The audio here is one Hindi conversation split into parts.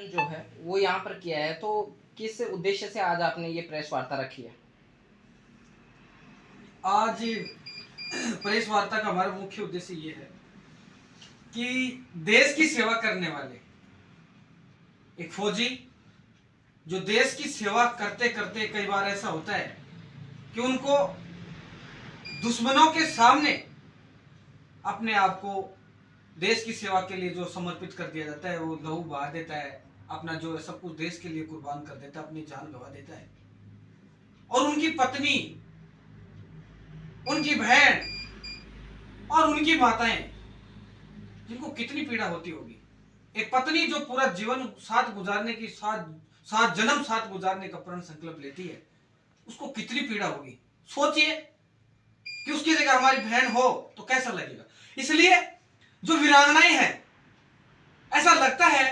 जो है वो यहाँ पर किया है, तो किस उद्देश्य से आज आपने ये प्रेस वार्ता रखी है? आज प्रेस वार्ता का हमारा मुख्य उद्देश्य ये है कि देश की सेवा करने वाले एक फौजी जो देश की सेवा करते करते कई बार ऐसा होता है कि उनको दुश्मनों के सामने अपने आप को देश की सेवा के लिए जो समर्पित कर दिया जाता है, वो लहू बहा देता है, अपना जो है सब कुछ देश के लिए कुर्बान कर देता है, अपनी जान गंवा देता है। और उनकी पत्नी, उनकी बहन और उनकी माताएं, जिनको कितनी पीड़ा होती होगी। एक पत्नी जो पूरा जीवन साथ गुजारने की साथ जन्म साथ गुजारने का प्रण संकल्प लेती है, उसको कितनी पीड़ा होगी। सोचिए कि उसकी जगह हमारी बहन हो तो कैसा लगेगा। इसलिए जो वीरांगनाएं हैं, ऐसा लगता है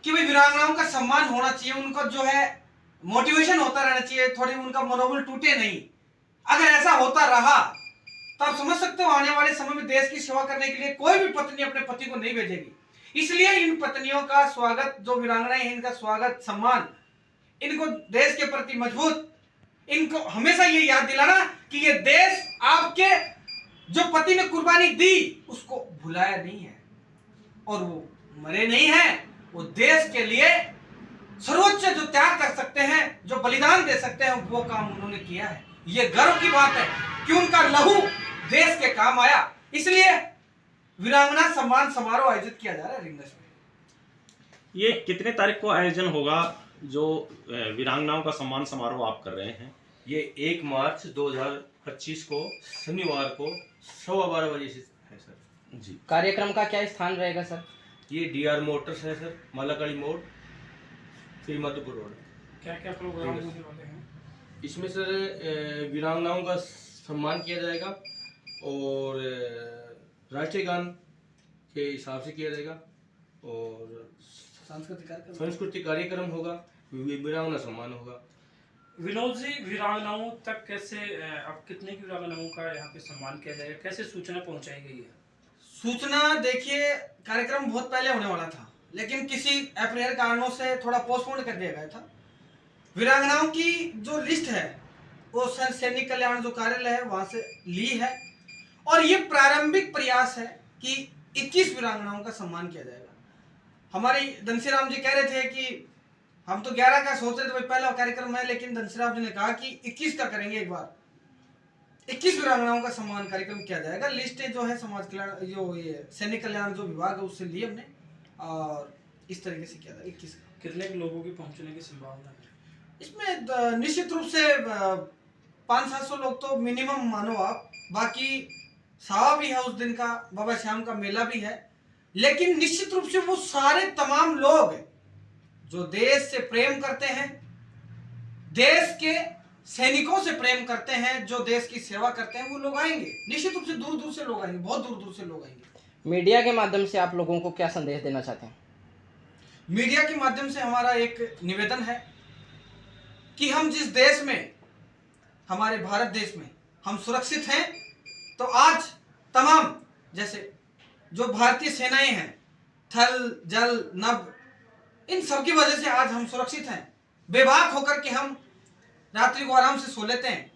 कि भाई वीरांगनाओं का सम्मान होना चाहिए, उनका जो है मोटिवेशन होता रहना चाहिए, थोड़ी उनका मनोबल टूटे नहीं। अगर ऐसा होता रहा तो आप समझ सकते हो आने वाले समय में देश की सेवा करने के लिए कोई भी पत्नी अपने पति को नहीं भेजेगी। इसलिए इन पत्नियों का स्वागत, जो वीरांगनाएं हैं इनका स्वागत, सम्मान, इनको देश के प्रति मजबूत, इनको हमेशा ये याद दिलाना कि ये देश आपके जो पति ने कुर्बानी दी उसको भुलाया नहीं है और वो मरे नहीं है। वो देश के लिए सर्वोच्च जो त्याग कर सकते हैं, जो बलिदान दे सकते हैं, वो काम उन्होंने किया है। ये गर्व की बात है कि उनका लहू देश के काम आया। इसलिए वीरांगना सम्मान समारोह आयोजित किया जा रहा है रिंगस में। ये कितने तारीख को आयोजन होगा जो वीरांगनाओं का सम्मान समारोह आप कर रहे हैं? ये 1 मार्च 2025 को शनिवार को 12:15 बजे से है सर। जी। कार्यक्रम का क्या स्थान रहेगा सर? ये डीआर मोटर्स है सर, मालाकड़ी मोड़, फिर मधुपुर रोड। क्या क्या प्रोग्राम होने वाले हैं? इसमें सर वीरांगनाओं का सम्मान किया जाएगा और राष्ट्रीय गान के हिसाब से किया जाएगा और सांस्कृतिक कार्यक्रम होगा, वीरांगना सम्मान होगा। विनोद जी, वीरांगनाओं तक कैसे, अब कितने की वीरांगनाओं का यहाँ पे सम्मान किया जाएगा, कैसे सूचना पहुँचाई गई है? सूचना देखिए, कार्यक्रम बहुत पहले होने वाला था लेकिन किसी अप्रिय कारणों से थोड़ा पोस्टपोन कर दिया गया था। वीरांगनाओं की जो लिस्ट है वो सैनिक कल्याण जो कार्यालय है वहां से ली है और ये प्रारंभिक प्रयास है कि 21 वीरांगनाओं का सम्मान किया जाएगा। हमारे धनसीराम जी कह रहे थे कि हम तो 11 का सोच रहे थे, भाई पहला कार्यक्रम है, लेकिन धनसीराम जी ने कहा कि 21 का करेंगे। एक बार 21 वीरांगनाओं का सम्मान कार्यक्रम किया जाएगा। लिस्ट जो है समाज कल्याण, जो ये सैनिक कल्याण जो विभाग है उससे ली हमने और इस तरीके से किया था 21 का। कितने लोगों की पहुंचने की संभावना है इसमें? निश्चित रूप से 500-700 लोग तो मिनिमम मानो आप। बाकी सावा भी है उस दिन का, बाबा श्याम का मेला भी है, लेकिन निश्चित रूप से वो सारे तमाम लोग जो देश से प्रेम करते हैं, देश के सैनिकों से प्रेम करते हैं, जो देश की सेवा करते हैं, वो लोग आएंगे। निश्चित रूप से दूर दूर से लोग आएंगे, बहुत दूर दूर से लोग आएंगे। मीडिया के माध्यम से आप लोगों को क्या संदेश देना चाहते हैं? मीडिया के माध्यम से हमारा एक निवेदन है कि हम जिस देश में, हमारे भारत देश में हम सुरक्षित हैं, तो आज तमाम जैसे जो भारतीय सेनाएं हैं, थल जल नभ, इन सब की वजह से आज हम सुरक्षित हैं। बेबाक होकर के हम रात्रि को आराम से सो लेते हैं।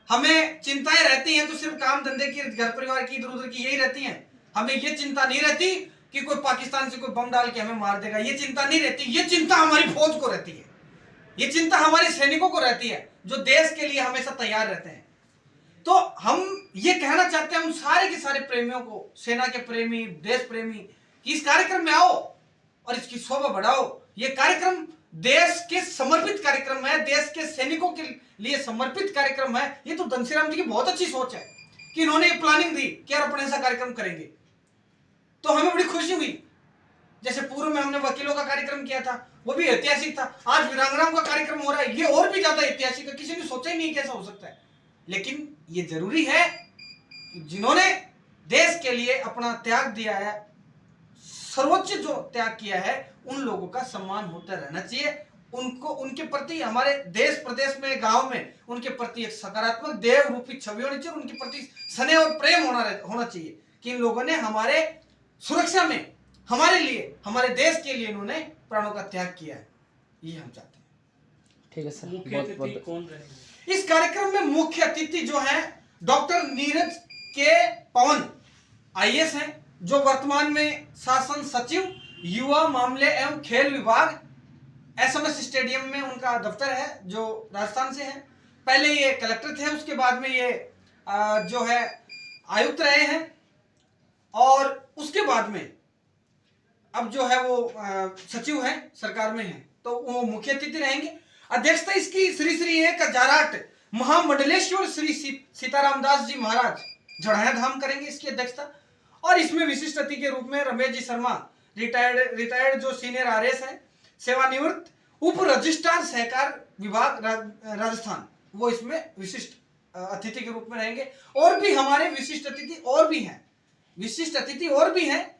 हमें चिंताएं रहती हैं तो सिर्फ काम धंधे की, घर परिवार की, इधर उधर की यही रहती हैं। हमें ये चिंता नहीं रहती कि कोई पाकिस्तान से कोई बम डाल के हमें मार देगा, ये चिंता नहीं रहती। ये चिंता हमारी फौज को रहती है, ये चिंता हमारे सैनिकों को रहती है, जो देश के लिए हमेशा तैयार रहते हैं। तो हम ये कहना चाहते हैं उन सारे के सारे प्रेमियों को, सेना के प्रेमी, देश प्रेमी, कि इस कार्यक्रम में आओ और इसकी शोभा बढ़ाओ। ये कार्यक्रम देश के समर्पित कार्यक्रम है, देश के सैनिकों के लिए समर्पित कार्यक्रम है। ये तो धनसीराम जी की बहुत अच्छी सोच है कि इन्होंने प्लानिंग दी कि यार अपन ऐसा कार्यक्रम करेंगे, तो हमें बड़ी खुशी हुई। जैसे पूर्व में हमने वकीलों का कार्यक्रम किया था, वो भी ऐतिहासिक था। आज वीरांगनाओं का कार्यक्रम हो रहा है, ये और भी ज्यादा ऐतिहासिक है। किसी ने सोचा ही नहीं कैसा हो सकता है, लेकिन ये जरूरी है कि जिन्होंने देश के लिए अपना त्याग दिया है, सर्वोच्च जो त्याग किया है, उन लोगों का सम्मान होता रहना चाहिए। उनको, उनके प्रति, हमारे देश प्रदेश में, गांव में उनके प्रति एक सकारात्मक देव रूपी छवि होनी चाहिए। उनके प्रति स्नेह और प्रेम होना चाहिए कि इन लोगों ने हमारे सुरक्षा में, हमारे लिए, हमारे देश के लिए इन्होंने प्राणों का त्याग किया है, ये हम चाहते हैं। ठीक है सर, मुख्य बहुत अतिथि बहुत कौन रहेंगे? इस कार्यक्रम में मुख्य अतिथि जो है डॉक्टर नीरज के पवन आईएएस हैं, जो वर्तमान में शासन सचिव युवा मामले एवं खेल विभाग एसएमएस स्टेडियम में उनका दफ्तर है, जो राजस्थान से है। पहले ये कलेक्टर थे, उसके बाद में ये जो है आयुक्त रहे हैं, और उसके बाद में अब जो है वो सचिव हैं, सरकार में हैं, तो वो मुख्य अतिथि रहेंगे। अध्यक्षता इसकी श्री श्री 1008 महामंडलेश्वर श्री सीताराम दास जी महाराज जड़ाया धाम करेंगे इसकी अध्यक्षता। और इसमें विशिष्ट अतिथि के रूप में रमेश जी शर्मा, रिटायर्ड जो सीनियर आरएएस है, सेवानिवृत्त उप रजिस्ट्रार सहकार विभाग राजस्थान, वो इसमें विशिष्ट अतिथि के रूप में रहेंगे। और भी हमारे विशिष्ट अतिथि और भी हैं,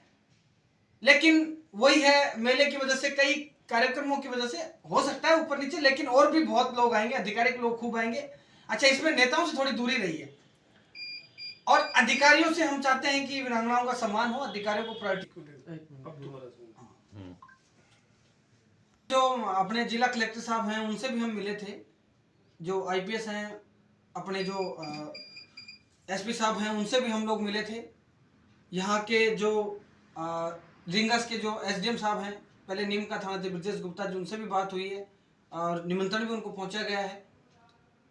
लेकिन वही है, मेले की वजह से, कई कार्यक्रमों की वजह से हो सकता है ऊपर नीचे, लेकिन और भी बहुत लोग आएंगे, आधिकारिक लोग खूब आएंगे। अच्छा, इसमें नेताओं से थोड़ी दूरी रही है, और अधिकारियों से हम चाहते हैं कि वीरांगनाओं का सम्मान हो, अधिकारियों को प्रायोरिटी। जो अपने जिला कलेक्टर साहब हैं, उनसे भी हम मिले थे, जो आईपीएस हैं, अपने जो एसपी साहब हैं, उनसे भी हम लोग मिले थे। यहाँ के जो रिंगस के जो एसडीएम साहब हैं, पहले नीम का थाना थे ब्रजेश गुप्ता जी, उनसे भी बात हुई है, और निमंत्रण भी उनको पहुँचा गया है।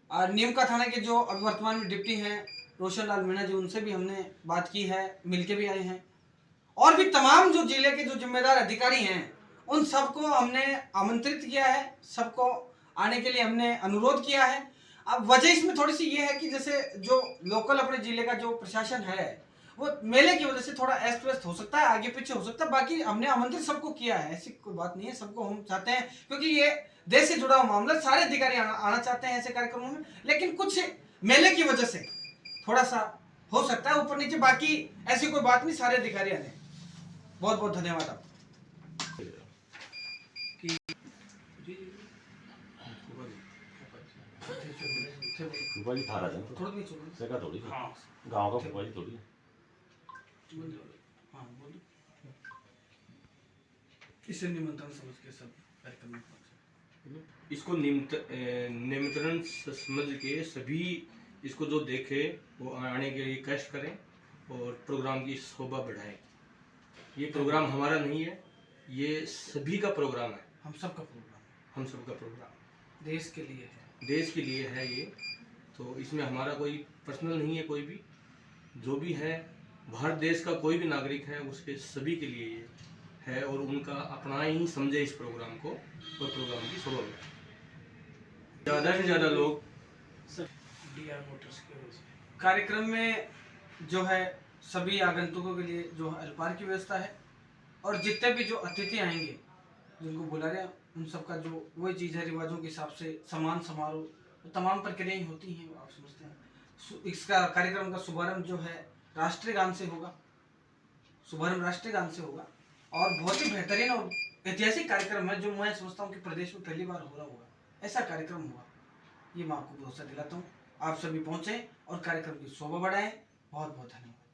और नीम का थाना के जो अभी वर्तमान में डिप्टी हैं रोशन लाल मीणा जी, उनसे भी हमने बात की है, मिलके भी आए हैं। और भी तमाम जो जिले के जो जिम्मेदार अधिकारी हैं, उन सबको हमने आमंत्रित किया है, सबको आने के लिए हमने अनुरोध किया है। अब वजह इसमें थोड़ी सी ये है कि जैसे जो लोकल अपने जिले का जो प्रशासन है, वो मेले की वजह से थोड़ा अस्त व्यस्त हो सकता है, आगे पीछे हो सकता है। बाकी हमने आमंत्रित सबको किया है, ऐसी कोई बात नहीं है, सबको हम चाहते हैं, क्योंकि ये देश से जुड़ा हुआ मामला, सारे अधिकारी आना चाहते हैं ऐसे कार्यक्रमों में। लेकिन कुछ मेले की वजह से थोड़ा सा हो सकता है ऊपर नीचे, बाकी ऐसी कोई बात नहीं, सारे अधिकारी आने। बहुत बहुत धन्यवाद आपको। फूफा जी था राजन, थोड़ा नीचे बोलो। जगह थोड़ी सी, हाँ गाँव का फूफा जी थोड़ी है। हाँ बोलो। इसे निमंत्रण समझ के सब कार्यक्रम में पहुंचे। इसको निमंत्रण समझ के सभी इसको जो देखे वो आने के लिए कष्ट करें और प्रोग्राम की शोभा बढ़ाएं। ये प्रोग्राम हमारा नहीं है, ये सभी का प्रोग्राम है, हम सबका प्रोग्राम, हम सबका प्रोग्राम देश के लिए है, देश के लिए है ये। तो इसमें हमारा कोई पर्सनल नहीं है, कोई भी जो भी है भारत देश का कोई भी नागरिक है उसके सभी के लिए ये है, और उनका अपना ही समझे इस प्रोग्राम को और प्रोग्राम की शोभा बढ़ाए। ज़्यादा से ज़्यादा लोग डीआर मोटर्स की वजह से कार्यक्रम में जो है सभी आगंतुकों के लिए जो है अल्पाहार की व्यवस्था है, और जितने भी जो अतिथि आएंगे जिनको बुला रहे हैं, उन सबका जो वही चीज़ है, रिवाजों के हिसाब से सम्मान समारोह, तो तमाम प्रक्रियाएं होती हैं, आप समझते हैं। इसका कार्यक्रम का शुभारंभ जो है राष्ट्रीय गान से होगा, शुभारंभ राष्ट्रीय गान से होगा, और बहुत ही बेहतरीन और ऐतिहासिक कार्यक्रम है, जो मैं समझता हूँ कि प्रदेश में पहली बार हो रहा होगा, ऐसा कार्यक्रम हुआ, ये मैं आपको भरोसा दिलाता हूँ। आप सभी पहुँचें और कार्यक्रम की शोभा बढ़ाएं। बहुत बहुत धन्यवाद।